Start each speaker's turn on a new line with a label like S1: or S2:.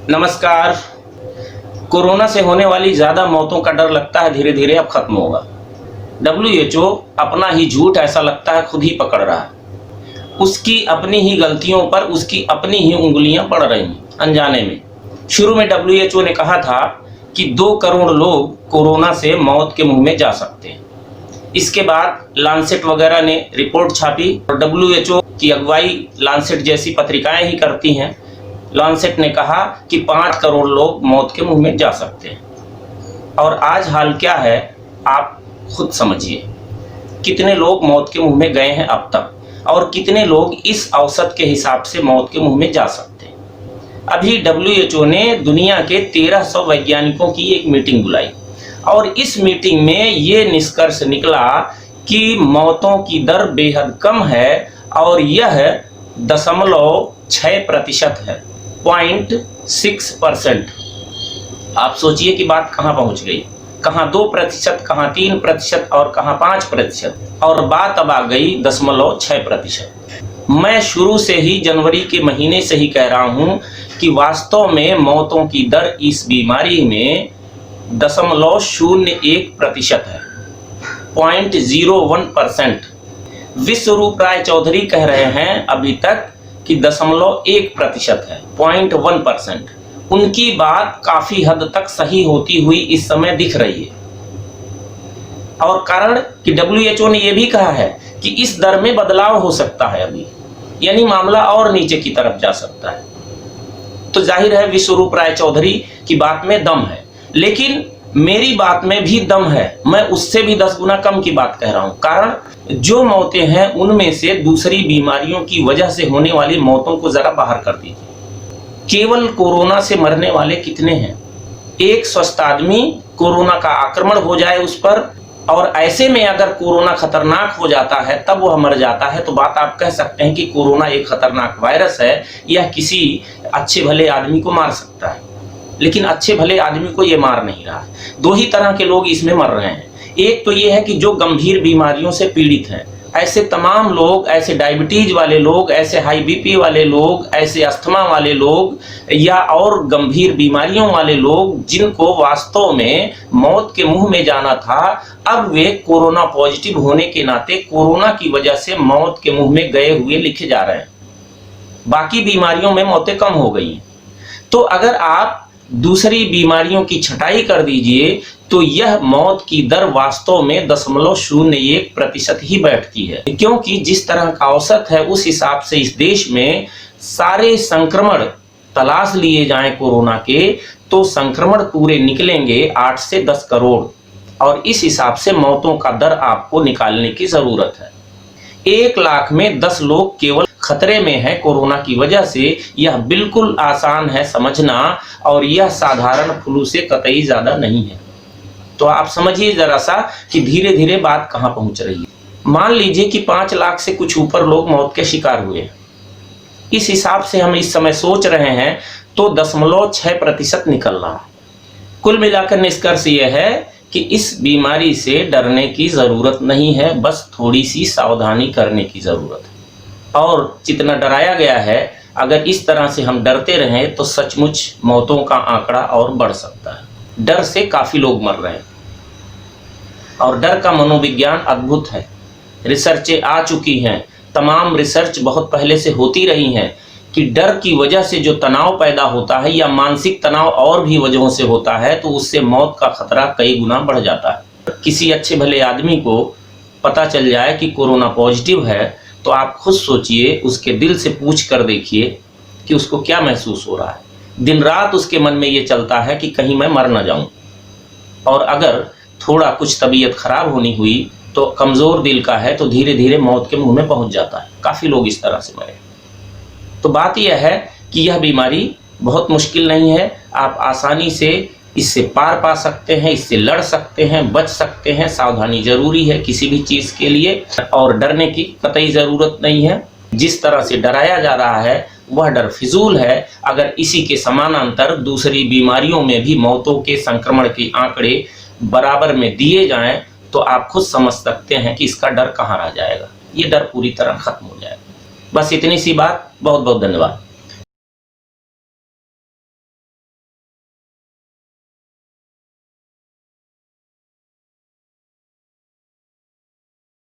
S1: नमस्कार। कोरोना से होने वाली ज़्यादा मौतों का डर लगता है धीरे धीरे अब खत्म होगा। WHO अपना ही झूठ ऐसा लगता है खुद ही पकड़ रहा है। उसकी अपनी ही गलतियों पर उसकी अपनी ही उंगलियां पड़ रही हैं अनजाने में। शुरू में WHO ने कहा था कि 2 करोड़ लोग कोरोना से मौत के मुंह में जा सकते हैं। इसके बाद लांसेट वगैरह ने रिपोर्ट छापी और WHO की अगुवाई लांसेट जैसी पत्रिकाएं ही करती हैं। लांसेट ने कहा कि 5 करोड़ लोग मौत के मुंह में जा सकते हैं। और आज हाल क्या है आप खुद समझिए। कितने लोग मौत के मुंह में गए हैं अब तक और कितने लोग इस औसत के हिसाब से मौत के मुंह में जा सकते हैं। अभी WHO ने दुनिया के 1300 वैज्ञानिकों की एक मीटिंग बुलाई और इस मीटिंग में ये निष्कर्ष निकला कि मौतों की दर बेहद कम है और यह 0.6% है, 0.6%। आप सोचिए कि बात कहां पहुंच गई। कहां 2%, कहां 3% और कहां 5%, और बात अब आ गई 0.6%। मैं शुरू से ही जनवरी के महीने से ही कह रहा हूं कि वास्तव में मौतों की दर इस बीमारी में 0.01% है, 0.01%। विश्वरूप राय चौधरी कह रहे हैं अभी तक कि 0.1% है, 0.1%। उनकी बात काफी हद तक सही होती हुई इस समय दिख रही है। और कारण कि WHO ने यह भी कहा है कि इस दर में बदलाव हो सकता है अभी, यानी मामला और नीचे की तरफ जा सकता है। तो जाहिर है विश्वरूप राय चौधरी की बात में दम है, लेकिन मेरी बात में भी दम है। मैं उससे भी 10 गुना कम की बात कह रहा हूं। कारण जो मौतें हैं उनमें से दूसरी बीमारियों की वजह से होने वाली मौतों को जरा बाहर कर दीजिए। केवल कोरोना से मरने वाले कितने हैं? एक स्वस्थ आदमी कोरोना का आक्रमण हो जाए उस पर, और ऐसे में अगर कोरोना खतरनाक हो जाता है तब वह मर जाता है, तो बात आप कह सकते हैं कि कोरोना एक खतरनाक वायरस है, यह किसी अच्छे भले आदमी को मार सकता है। लेकिन अच्छे भले आदमी को यह मार नहीं रहा है। 2 ही तरह के लोग इसमें मर रहे हैं। एक तो यह है कि जो गंभीर बीमारियों से पीड़ित हैं, ऐसे तमाम लोग, ऐसे डायबिटीज वाले लोग, ऐसे हाई BP वाले लोग, ऐसे अस्थमा वाले लोग या और गंभीर बीमारियों वाले लोग जिनको वास्तव में मौत के मुंह में जाना था, अब वे कोरोना पॉजिटिव होने के नाते कोरोना की वजह से मौत के मुंह में गए हुए लिखे जा रहे हैं। बाकी बीमारियों में मौतें कम हो गई हैं। तो अगर आप दूसरी बीमारियों की छटाई कर दीजिए तो यह मौत की दर वास्तव में 0.01% ही बैठती है, क्योंकि जिस तरह का औसत है उस हिसाब से इस देश में सारे संक्रमण तलाश लिए जाएं कोरोना के तो संक्रमण पूरे निकलेंगे 8 से 10 करोड़, और इस हिसाब से मौतों का दर आपको निकालने की जरूरत है। 1 लाख में 10 लोग केवल खतरे में है कोरोना की वजह से। यह बिल्कुल आसान है समझना और यह साधारण फ्लू से कतई ज्यादा नहीं है। तो आप समझिए जरा सा कि धीरे धीरे बात कहां पहुंच रही है। मान लीजिए कि 5 लाख से कुछ ऊपर लोग मौत के शिकार हुए। इस हिसाब से हम इस समय सोच रहे हैं तो 0.6% निकल रहा है। कुल मिलाकर निष्कर्ष यह है कि इस बीमारी से डरने की जरूरत नहीं है, बस थोड़ी सी सावधानी करने की जरूरत है। और जितना डराया गया है, अगर इस तरह से हम डरते रहें तो सचमुच मौतों का आंकड़ा और बढ़ सकता है। डर से काफी लोग मर रहे हैं और डर का मनोविज्ञान अद्भुत है। रिसर्चें आ चुकी हैं, तमाम रिसर्च बहुत पहले से होती रही हैं कि डर की वजह से जो तनाव पैदा होता है या मानसिक तनाव और भी वजहों से होता है तो उससे मौत का खतरा कई गुना बढ़ जाता है। किसी अच्छे भले आदमी को पता चल जाए कि कोरोना पॉजिटिव है तो आप खुद सोचिए, उसके दिल से पूछ कर देखिए कि उसको क्या महसूस हो रहा है। दिन रात उसके मन में ये चलता है कि कहीं मैं मर ना जाऊं। और अगर थोड़ा कुछ तबीयत खराब होनी हुई तो कमजोर दिल का है तो धीरे धीरे मौत के मुंह में पहुंच जाता है। काफी लोग इस तरह से मरे। तो बात यह है कि यह बीमारी बहुत मुश्किल नहीं है। आप आसानी से इससे पार पा सकते हैं, इससे लड़ सकते हैं, बच सकते हैं। सावधानी जरूरी है किसी भी चीज के लिए, और डरने की कतई जरूरत नहीं है। जिस तरह से डराया जा रहा है वह डर फिजूल है। अगर इसी के समानांतर दूसरी बीमारियों में भी मौतों के संक्रमण के आंकड़े बराबर में दिए जाएं तो आप खुद समझ सकते हैं कि इसका डर कहाँ रह जाएगा। ये डर पूरी तरह खत्म हो जाएगा। बस इतनी सी बात। बहुत बहुत धन्यवाद।